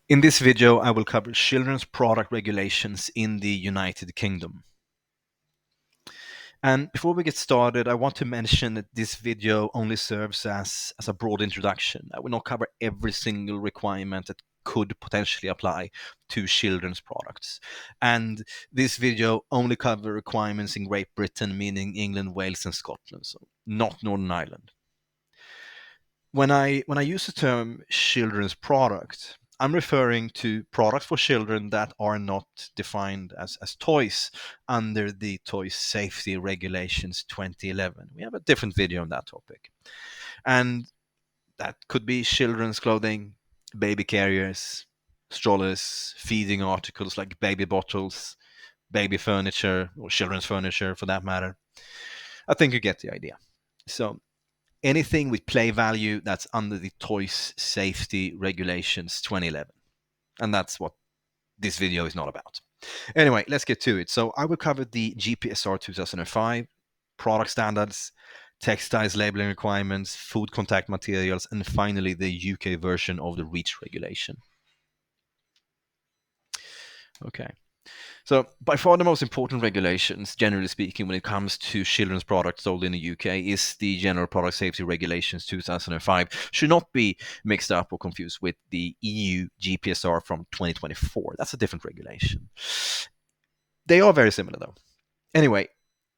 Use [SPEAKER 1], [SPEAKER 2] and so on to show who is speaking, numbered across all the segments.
[SPEAKER 1] In this video, I will cover children's product regulations in the United Kingdom. And before we get started, I want to mention that this video only serves as a broad introduction. I will not cover every single requirement that could potentially apply to children's products. And this video only covers requirements in Great Britain, meaning England, Wales, and Scotland, so not Northern Ireland. When I use the term children's product, I'm referring to products for children that are not defined as toys under the Toy Safety Regulations 2011. We have a different video on that topic. And that could be children's clothing, baby carriers, strollers, feeding articles like baby bottles, baby furniture, or children's furniture for that matter. I think you get the idea. So anything with play value that's under the Toys Safety Regulations 2011. And that's what this video is not about. Anyway, let's get to it. So I will cover the GPSR 2005, product standards, textiles labeling requirements, food contact materials, and finally the UK version of the REACH regulation. Okay. So by far the most important regulations, generally speaking, when it comes to children's products sold in the UK is the General Product Safety Regulations 2005. Should not be mixed up or confused with the EU GPSR from 2024. That's a different regulation. They are very similar though. Anyway,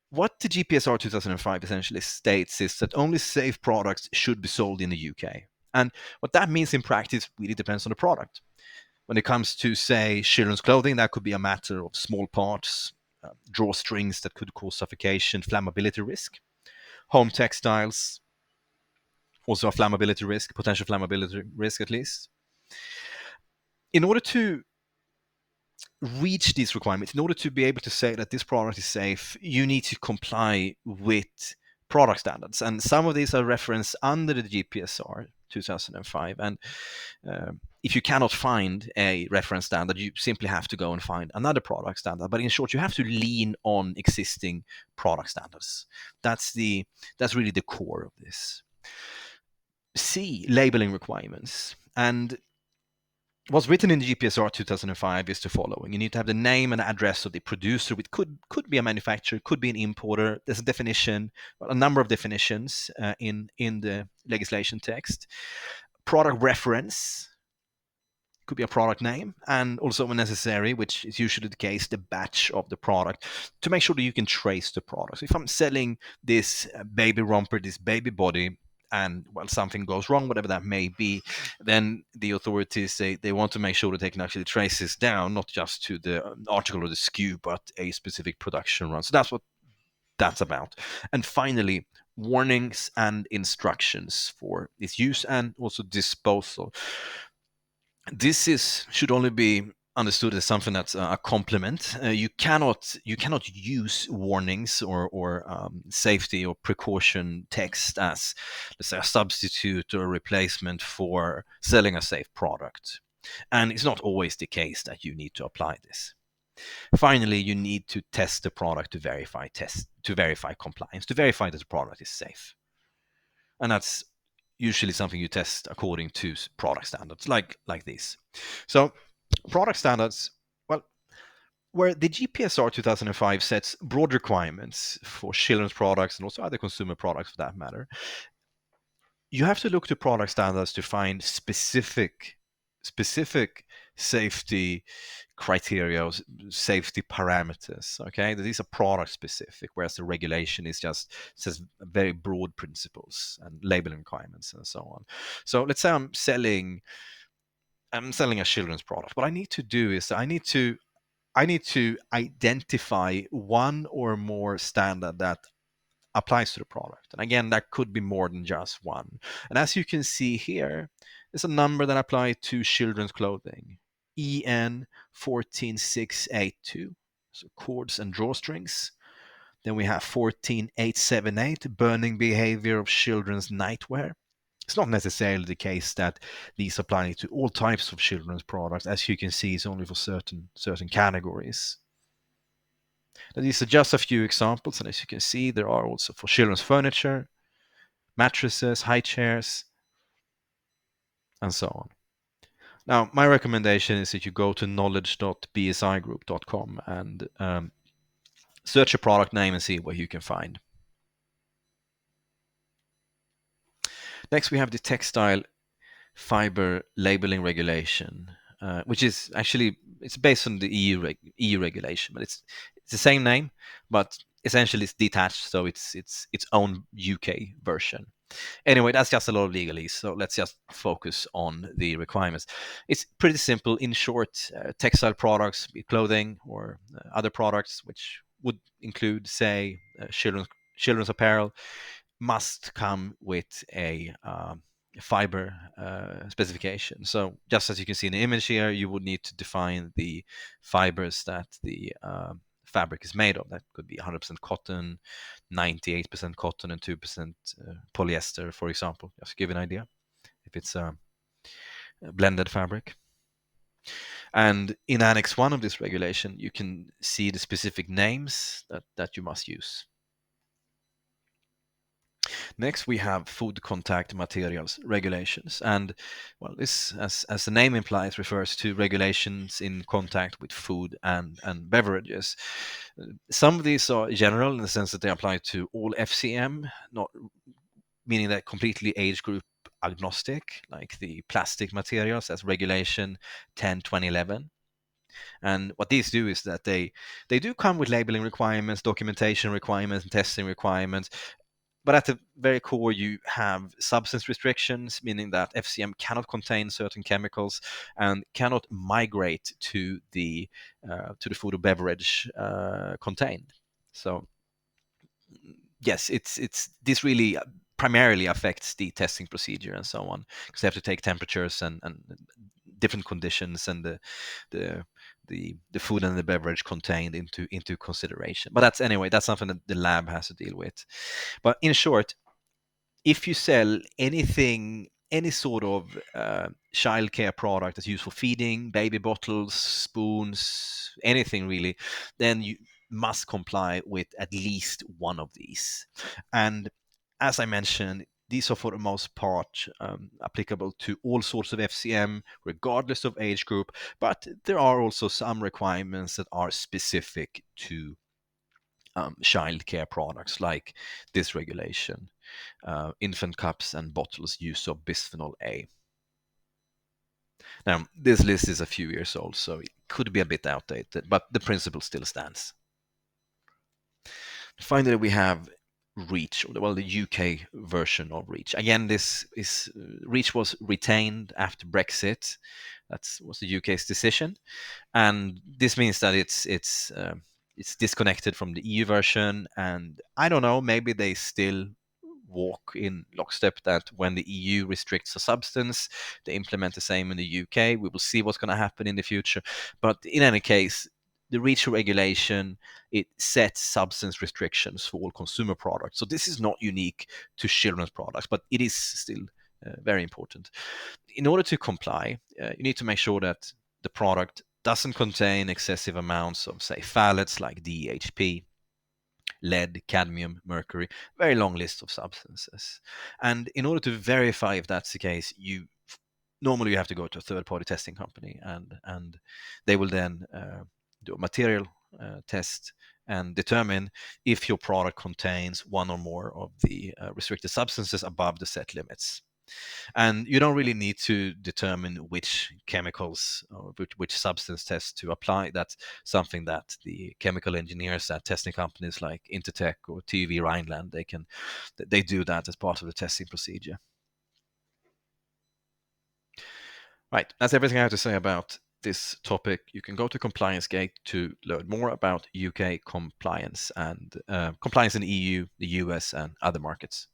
[SPEAKER 1] what the GPSR 2005 essentially states is that only safe products should be sold in the UK. And what that means in practice really depends on the product. When it comes to, say, children's clothing, that could be a matter of small parts, drawstrings that could cause suffocation, flammability risk. Home textiles, also a flammability risk, potential flammability risk at least. In order to reach these requirements, in order to be able to say that this product is safe, you need to comply with product standards. And some of these are referenced under the GPSR 2005. And if you cannot find a reference standard, you simply have to go and find another product standard. But in short, you have to lean on existing product standards. That's really the core of this. C, labeling requirements. And what's written in the GPSR 2005 is the following. You need to have the name and address of the producer, which could be a manufacturer, could be an importer. There's a definition, a number of definitions in the legislation text. Product reference, could be a product name, and also when necessary, which is usually the case, the batch of the product, to make sure that you can trace the product. So if I'm selling this baby romper, this baby body, and something goes wrong, whatever that may be, then the authorities they want to make sure that they can actually trace this down, not just to the article or the SKU, but a specific production run. So that's what that's about. And finally, warnings and instructions for its use and also disposal. This should only be understood as something that's a complement. You cannot use warnings or safety or precaution text as, let's say, a substitute or a replacement for selling a safe product. And it's not always the case that you need to apply this. Finally, you need to test the product to verify compliance, to verify that the product is safe. And that's usually something you test according to product standards like these. So product standards, well, where the GPSR 2005 sets broad requirements for children's products and also other consumer products for that matter, you have to look to product standards to find specific safety criteria, safety parameters. Okay, these are product specific, whereas the regulation says very broad principles and labeling requirements and so on. So let's say I'm selling a children's product. What I need to do is I need to identify one or more standard that applies to the product. And again, that could be more than just one. And as you can see here, there's a number that applies to children's clothing, EN 14682, so cords and drawstrings. Then we have 14878, burning behavior of children's nightwear. It's not necessarily the case that these apply to all types of children's products. As you can see, it's only for certain categories. Now, these are just a few examples, and as you can see, there are also for children's furniture, mattresses, high chairs, and so on. Now, my recommendation is that you go to knowledge.bsigroup.com and search a product name and see what you can find. Next, we have the textile fiber labeling regulation, which is actually it's based on the EU regulation, but it's the same name, but essentially it's detached, so it's its own UK version. Anyway, that's just a lot of legalese, so let's just focus on the requirements. It's pretty simple. In short, textile products, be it clothing or other products, which would include, say, children's apparel, must come with a fiber specification. So just as you can see in the image here, you would need to define the fibers that the fabric is made of. That could be 100% cotton, 98% cotton, and 2% polyester, for example, just to give you an idea, if it's a blended fabric. And in Annex 1 of this regulation, you can see the specific names that you must use. Next, we have food contact materials regulations. And well, this, as the name implies, refers to regulations in contact with food and beverages. Some of these are general in the sense that they apply to all FCM, not meaning that completely age group agnostic, like the plastic materials as regulation 10/2011. And what these do is that they do come with labeling requirements, documentation requirements, and testing requirements, but at the very core, you have substance restrictions, meaning that FCM cannot contain certain chemicals and cannot migrate to the food or beverage contained. So yes, it's this really primarily affects the testing procedure and so on, because they have to take temperatures and different conditions and the the food and the beverage contained into consideration. But that's something that the lab has to deal with. But in short, if you sell anything, any sort of childcare product that's used for feeding, baby bottles, spoons, anything really, then you must comply with at least one of these. And as I mentioned, these are for the most part applicable to all sorts of FCM, regardless of age group, but there are also some requirements that are specific to childcare products, like this regulation, infant cups and bottles use of bisphenol A. Now, this list is a few years old, so it could be a bit outdated, but the principle still stands. Finally, we have REACH, well, the UK version of REACH. Again, this is REACH was retained after Brexit. That was the UK's decision, and this means that it's disconnected from the EU version. And I don't know, maybe they still walk in lockstep, that when the EU restricts a substance, they implement the same in the UK. We will see what's going to happen in the future. But in any case, the REACH regulation, it sets substance restrictions for all consumer products. So this is not unique to children's products, but it is still very important. In order to comply, you need to make sure that the product doesn't contain excessive amounts of, say, phthalates like DHP, lead, cadmium, mercury, very long list of substances. And in order to verify if that's the case, normally you have to go to a third-party testing company, and they will then do a material test and determine if your product contains one or more of the restricted substances above the set limits. And you don't really need to determine which chemicals or which substance test to apply. That's something that the chemical engineers at testing companies like Intertek or TV Rhineland, they do that as part of the testing procedure. Right, that's everything I have to say about this topic. You can go to Compliance Gate to learn more about UK compliance and compliance in the EU, the US, and other markets.